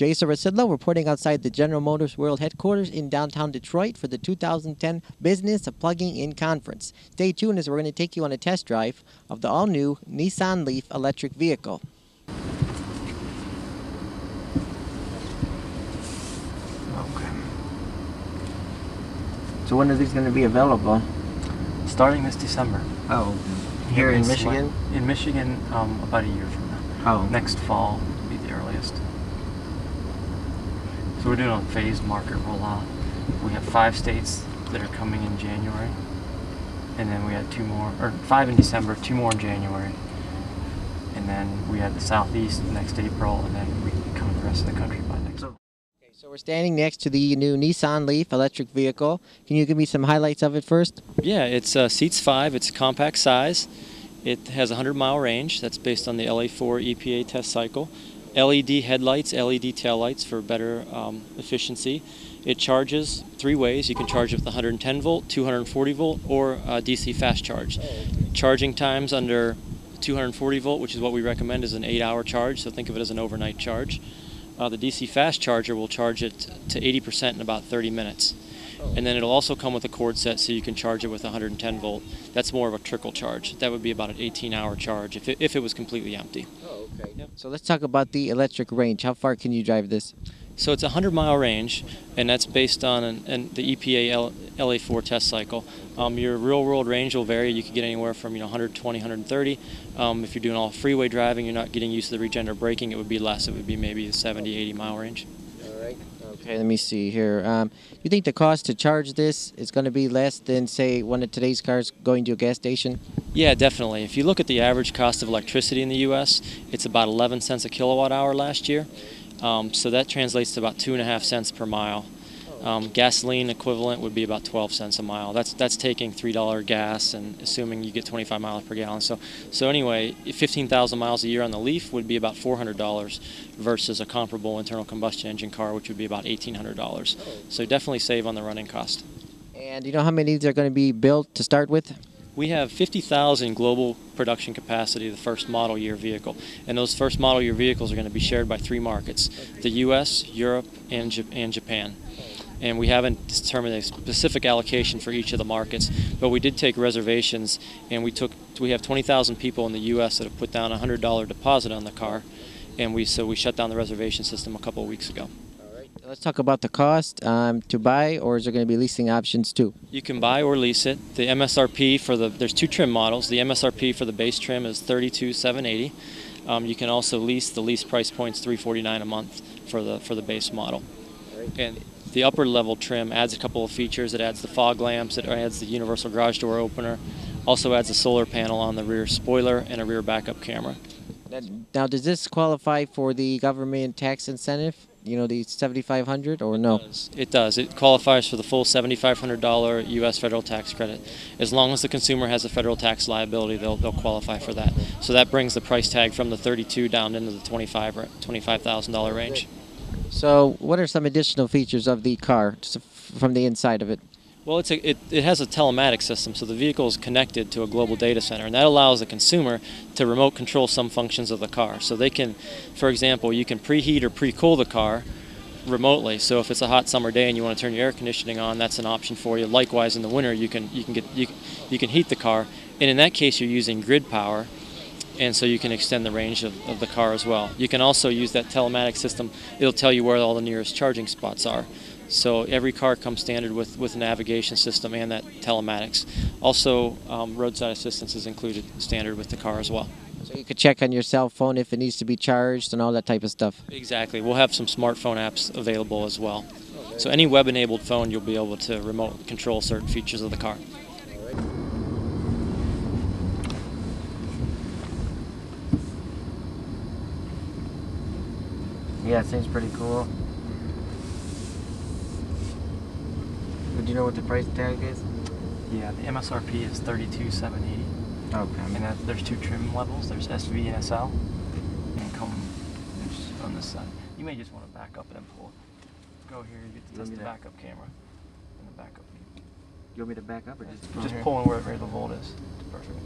Jason Rzucidlo reporting outside the General Motors World Headquarters in downtown Detroit for the 2010 Business of Plugging In Conference. Stay tuned as we're going to take you on a test drive of the all-new Nissan LEAF electric vehicle. Okay. So when are these going to be available? Starting this December. Oh, here in Michigan? In Michigan, about a year from now. Oh. Next fall would be the earliest. So we're doing a phased market rollout. We have 5 states that are coming in January, and then we had 2 more, or 5 in December, 2 more in January, and then we had the Southeast next April, and then we come to the rest of the country by next. So we're standing next to the new Nissan LEAF electric vehicle. Can you give me some highlights of it first? Yeah, it's seats 5. It's a compact size. It has a 100-mile range. That's based on the LA4 EPA test cycle. LED headlights, LED taillights for better efficiency. It charges 3 ways. You can charge it with 110 volt, 240 volt, or DC fast charge. Charging times under 240 volt, which is what we recommend, is an 8-hour charge, so think of it as an overnight charge. The DC fast charger will charge it to 80% in about 30 minutes. And then it'll also come with a cord set so you can charge it with 110 volt. That's more of a trickle charge. That would be about an 18-hour charge if it was completely empty. Oh, okay. Yep. So let's talk about the electric range. How far can you drive this? So it's a 100-mile range, and that's based on the EPA LA4 test cycle. Your real-world range will vary. You could get anywhere from 120, 130. If you're doing all freeway driving, you're not getting used to the regenerative braking, it would be less. It would be maybe a 70, 80-mile range. All right. Okay, let me see here. You think the cost to charge this is going to be less than, say, one of today's cars going to a gas station? Yeah, definitely. If you look at the average cost of electricity in the U.S., it's about 11 cents a kilowatt hour last year. So that translates to about 2.5 cents per mile. Gasoline equivalent would be about 12 cents a mile. That's taking $3 gas and assuming you get 25 miles per gallon. So anyway, 15,000 miles a year on the LEAF would be about $400 versus a comparable internal combustion engine car, which would be about $1,800. So definitely save on the running cost. And you know how many of these are going to be built to start with? We have 50,000 global production capacity of the first model year vehicle, and those first model year vehicles are going to be shared by 3 markets: the U.S., Europe, and Japan. And we haven't determined a specific allocation for each of the markets, but we did take reservations, and we have 20,000 people in the U.S. that have put down a $100 deposit on the car, and so we shut down the reservation system a couple of weeks ago. Let's talk about the cost to buy, or is there going to be leasing options too? You can buy or lease it. The MSRP there's 2 trim models. The MSRP for the base trim is $32,780. You can also lease. The lease price point's $349 a month for the base model. And the upper level trim adds a couple of features. It adds the fog lamps. It adds the universal garage door opener. Also adds a solar panel on the rear spoiler and a rear backup camera. Now, does this qualify for the government tax incentive? You know, the $7,500 or no? It does. It qualifies for the full $7,500 U.S. federal tax credit. As long as the consumer has a federal tax liability, they'll qualify for that. So that brings the price tag from the $32,000 down into the $25,000 range. So what are some additional features of the car from the inside of it? Well, it has a telematics system, so the vehicle is connected to a global data center, and that allows the consumer to remote control some functions of the car. So they can, for example, you can preheat or pre-cool the car remotely. So if it's a hot summer day and you want to turn your air conditioning on, that's an option for you. Likewise, in the winter, you can heat the car, and in that case, you're using grid power, and so you can extend the range of the car as well. You can also use that telematics system. It'll tell you where all the nearest charging spots are. So every car comes standard with a navigation system and that telematics. Also, roadside assistance is included standard with the car as well. So you could check on your cell phone if it needs to be charged and all that type of stuff. Exactly. We'll have some smartphone apps available as well. So any web-enabled phone, you'll be able to remote control certain features of the car. Yeah, it seems pretty cool. Do you know what the price tag is? Yeah, the MSRP is $32,780. Okay. And there's 2 trim levels. There's SV and SL. And there's on this side. You may just want to back up and pull. Go here, you get to test the backup camera and the backup. You want me to back up or just pulling where the volt is? Perfect.